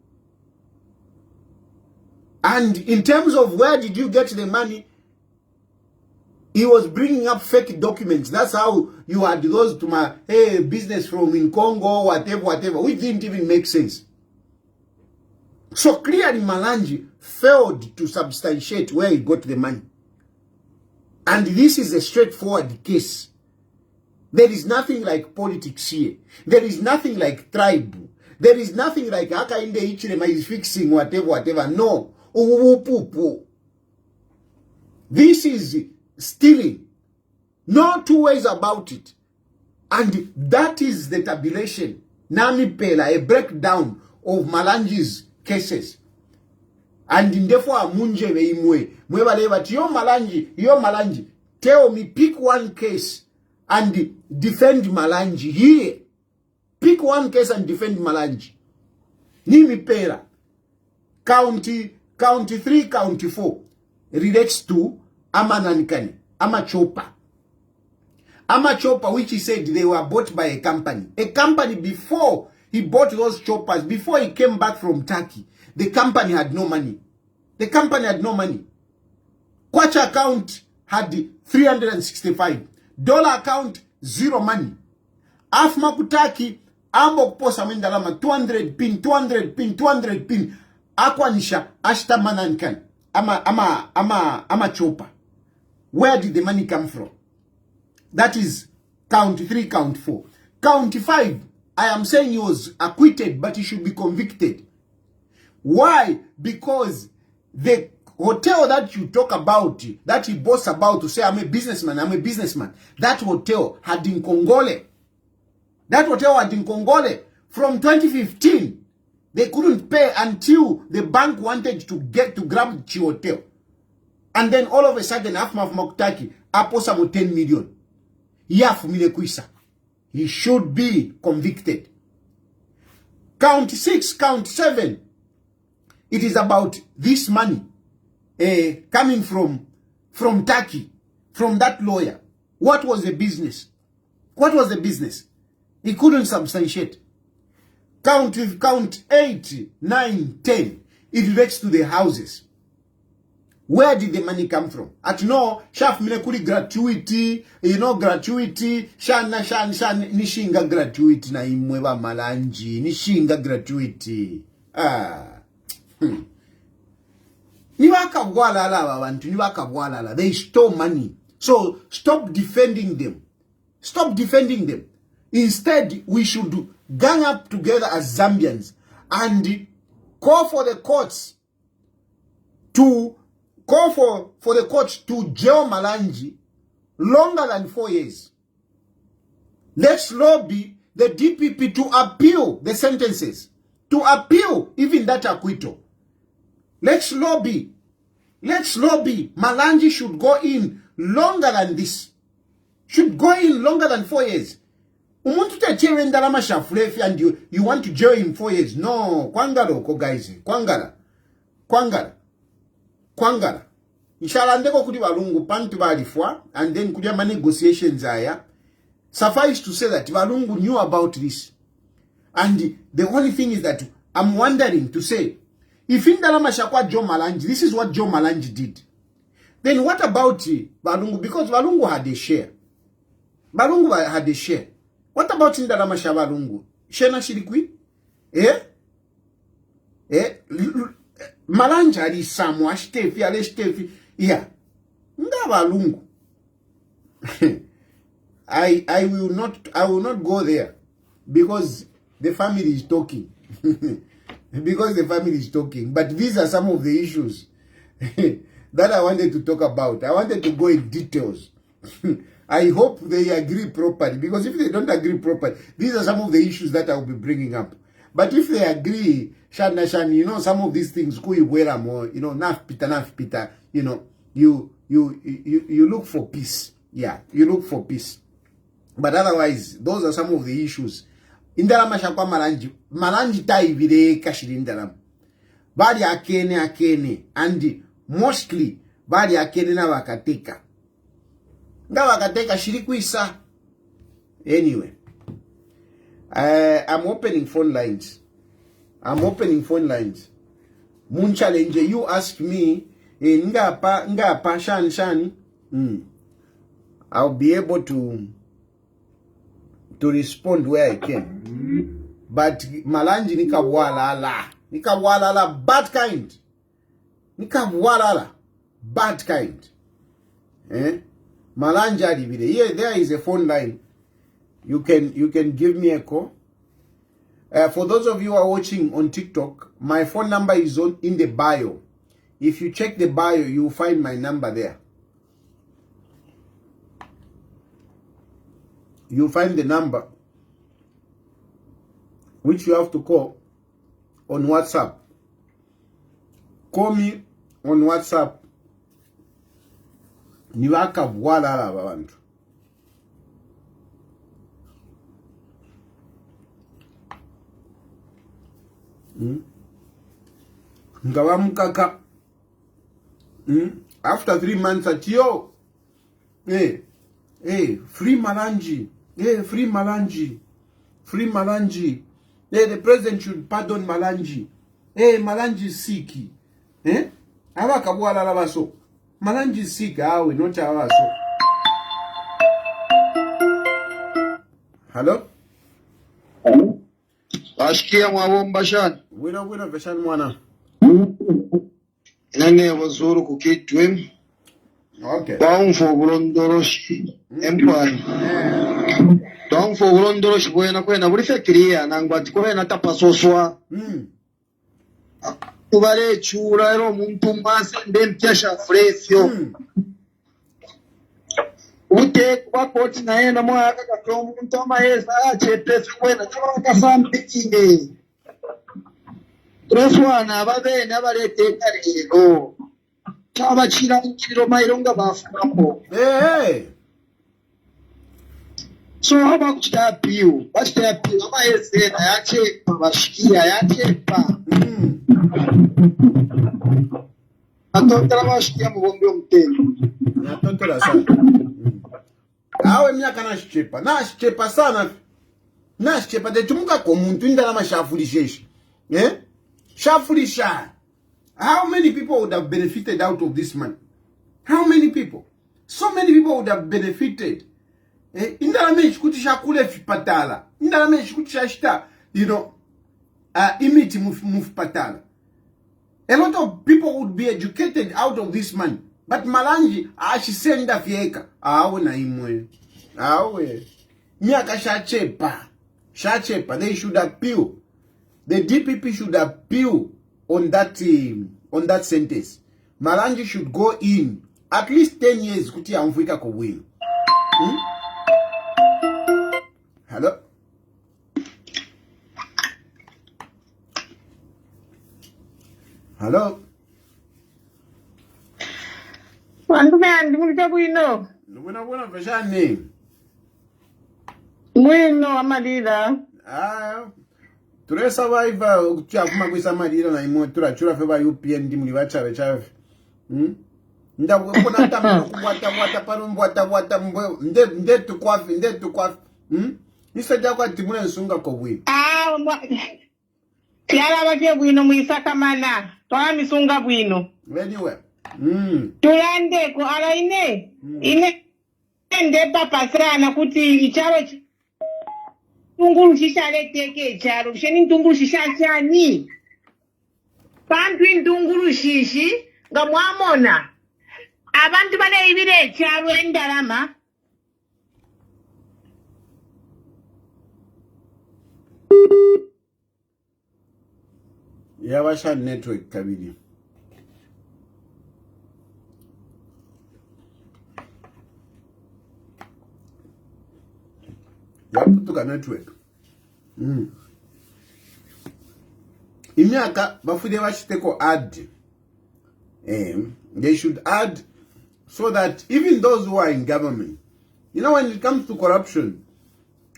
S1: And in terms of where did you get the money, he was bringing up fake documents. That's how you had those to my business from in Congo, whatever, which didn't even make sense. So clearly Malangi failed to substantiate where he got the money. And this is a straightforward case. There is nothing like politics here. There is nothing like tribe. There is nothing like Haka in the Ichirema is fixing whatever. No. This is stealing. No two ways about it. And that is the tabulation. Nami Pela, a breakdown of Malangi's cases. And therefore Munje Imwe. But yo Malangi, tell me, pick one case and defend Malangi here. Pick one case and defend Malangi. Nimi Pela. County 3, county 4 relates to Amanankani, Amachopa. Amachopa, which he said they were bought by a company. A company, before he bought those choppers, before he came back from Turkey, the company had no money. The company had no money. Kwacha account had 365. Dollar account, 0 money. Afma kutaki, ambo kuposa mendalama, 200 pin. Akwanisha, ashta manankan. Ama chopa. Where did the money come from? That is count 3, count 4. Count 5, I am saying he was acquitted, but he should be convicted. Why? Because the hotel that you talk about, that he boasts about to say, I'm a businessman, that hotel had in Congole. That hotel had in Congole from 2015. They couldn't pay until the bank wanted to grab the hotel. And then all of a sudden, Afmaf Mokutaki, aposamo 10 million. He should be convicted. Count 6, count 7. It is about this money coming from Turkey, from that lawyer. What was the business? What was the business? He couldn't substantiate. Count 8, 9, 10. It relates to the houses. Where did the money come from? At no, shaf minekuli gratuity, gratuity, shana nishinga gratuity na imweba Malangi, nishinga gratuity. They stole money. So stop defending them. Stop defending them. Instead, we should gang up together as Zambians and call for the courts to jail Malangi longer than 4 years. Let's lobby the DPP to appeal the sentences, to appeal even that acquittal. Let's lobby. Malangi should go in longer than this. Should go in longer than 4 years. Umuntu techewe ndalama shafulefi and you want to jail him 4 years. No, kwangala uko guys. Kwangala. Inshallah ndeko kuli balungu pantu balifwa and then kulia ma negotiations aya. Suffice to say that balungu knew about this. And the only thing is that I'm wondering to say, if indalama shakwa Joe Malangi, this is what Joe Malangi did. Then what about balungu? Because balungu had a share. Balungu had a share. What about indalama sha balungu? Shena shirikwi? Malangi ali samwa shtefi ale shtefi. Yeah. Nga balungu. I will not go there because the family is talking. Because the family is talking. But these are some of the issues that I wanted to talk about. I wanted to go in details. I hope they agree properly. Because if they don't agree properly, these are some of the issues that I will be bringing up. But if they agree, Shan, you know, some of these things, you know, naf pita, you know, you look for peace. Yeah, you look for peace. But otherwise, those are some of the issues. Indalama shakwa Malangi taivide kashiri indalama. Badi akene. And mostly, badi akene na wakateka. Nga wakateka shirikuisa. Anyway. I'm opening phone lines. Moon challenge, you ask me, ngapa, shani. I'll be able to respond where I can. But Malangi nikawalala bad kind. Bad kind. Malangi adivide. Here there is a phone line. You can give me a call. For those of you who are watching on TikTok, my phone number is in the bio. If you check the bio, you will find my number there. You find the number which you have to call on WhatsApp. Call me on WhatsApp. Niwaka wala babantu. Ngawa mkaka. After 3 months at yo. Hey, free Malangi. Hey, free Malangi. Free Malangi. Hey, the president should pardon Malangi. Hey, Malangi is sick. Awa kabwala labaso. Malangi is sick. Awe, not awa so. Hello?
S2: Askia mwawomba shan.
S1: Wina veshan mwana.
S2: Nane wazuru kukitwe.
S1: Okay.
S2: Down for Grondoroshi Empire. Down for Grondoroshi kwena burife clear nangwati kwena tapasoswa. Tubare chura ero muntu mase ndempyasha fresio. Ute kwa koti naenda mwaka kakomu ntoma yesa chepesi kwena chama kasambikinge. Troswana ababene abalete karero. Chaba chiro maironga bafukambo.
S1: Hey.
S2: So how about that view? What's that view? Ama yese na yachepa bashikia yachepa. Atontera bashikia mugombe mtendo.
S1: Atontera sana. Awe miaka nashichepa sana. Nashichepa de tumuka kwa muntu indalama shafulisheshi. Shafulisha. How many people would have benefited out of this money? How many people? So many people would have benefited. Indalama ishikutisha kule fipatala. Indalama ishikutisha shita, you know, imiti mufipatala. A lot of people would be educated out of this money. But Malangi, ashisenda fieka. Awe na imwe. Awe. Miaka shachepa. They should appeal. The DPP should appeal on that sentence. Malangi should go in at least 10 years kuti amfika ko win. Hello? Hello?
S3: Wantu me andi mulita buino.
S1: Buena veshani.
S3: Bueno, amalira.
S1: Ture survivor ukchakuma kwisamalira na imwe turachura feba UPN ndi muli vachave chave. Ndakubona tambo kubwata parumbuata nde tukwafi. Nisajja kwa timuna nsunga ko bwi.
S3: Yala baje bwino muisakamana. Twa misunga bwino.
S1: Anyway.
S3: Tulande ko ala ine. Ine nde papa sana kuti icharo tunguru shishale teke charo. Sheni tunguru shishachani. Pantwi tunguru shishi ngamwamona. Abantu bane ibire charo endalama.
S1: Yabasha network kabili. Yaputuka network. Imyaka bafude bashiteko add. They should add so that even those who are in government, you know, when it comes to corruption,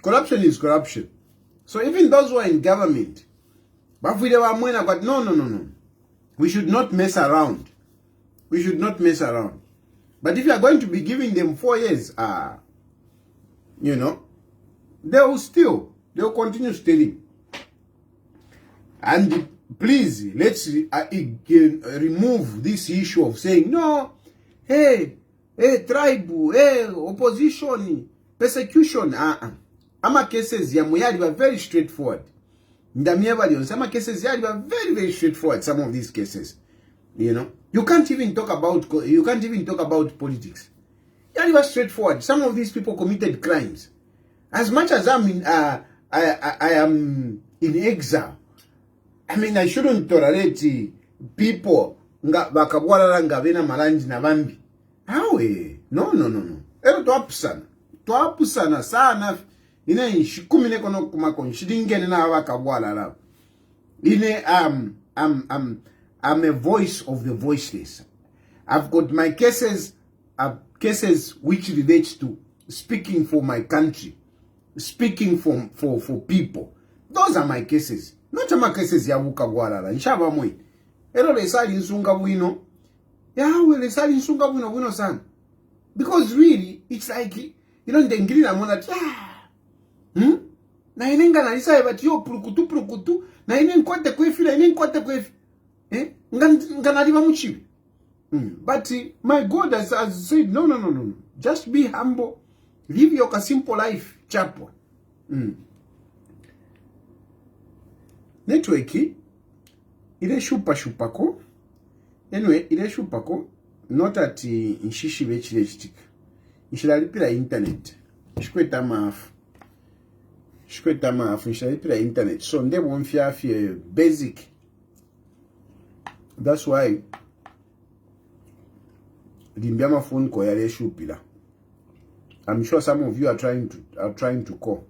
S1: corruption is corruption. So even those who are in government, but no. We should not mess around. We should not mess around. But if you are going to be giving them 4 years, you know, they will continue stealing. And please, let's remove this issue of saying, no, hey, tribe, hey, opposition, persecution. Ama cases ya muyali were very straightforward. Some cases were very, very straightforward. Some of these cases, you know, you can't even talk about politics. They were straightforward. Some of these people committed crimes. As much as I am in exile, I mean, I shouldn't tolerate people bakabwala ngabena Malangi na Bambi. Hawe, no. Ero twapusana sana. Ine shikumine kono kumakon shidingene na wakabwala la. Ine I'm a voice of the voiceless. I've got my cases which relate to speaking for my country, speaking for people. Those are my cases. Not my cases ya wakabwala la. Nshaba mwe. Ero lesali nsunga bwino. Yawe lesali nsunga bwino sana. Because really, it's like, you know, ndengiri na mwana na inenga na isa ebati yo purukutu na inenkote kwefi nganaliba muchibi. But my God has said no. Just be humble, live your simple life, chapo. Network ile shupako. Anyway, ile shupako not at inshishi bechile chitika. Nishilalipira internet. Shikweta maafu nishilalipira internet. So nde wonfia basic. That's why limbiama phone ko yale shupila. I'm sure some of you are trying to call.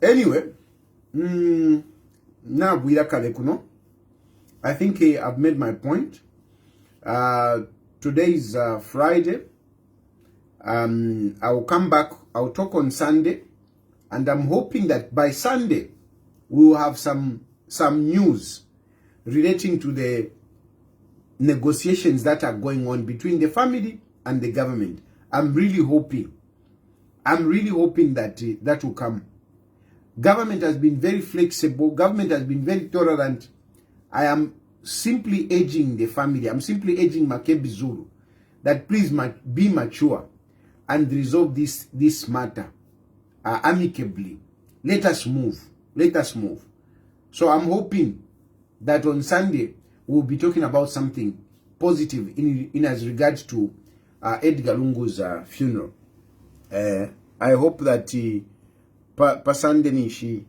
S1: Anyway, now I think I've made my point. Today is Friday. I'll come back. I'll talk on Sunday, and I'm hoping that by Sunday we will have some news relating to the negotiations that are going on between the family and the government. I'm really hoping that that will come. Government has been very flexible. Government has been very tolerant. I am simply urging the family. I'm simply urging Makebi Zulu that please be mature and resolve this matter amicably. Let us move. So I'm hoping that on Sunday we'll be talking about something positive in as regards to Edgalongu's funeral. I hope that pa Sunday nishi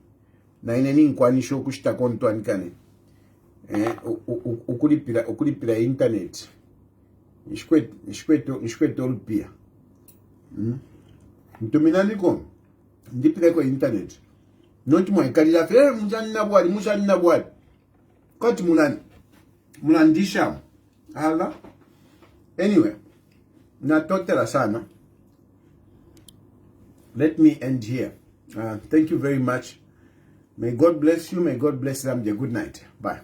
S1: na ineni nkwanisho kushita kontu anikane ukulipira internet nishkweto olupia mtuminaliko ndipire kwa internet noti mwakalila fe mujani na bwali kati mulandisha hala. Anyway, natotera sana. Let me end here. Thank you very much. May God bless you. May God bless Zambia. Good night. Bye.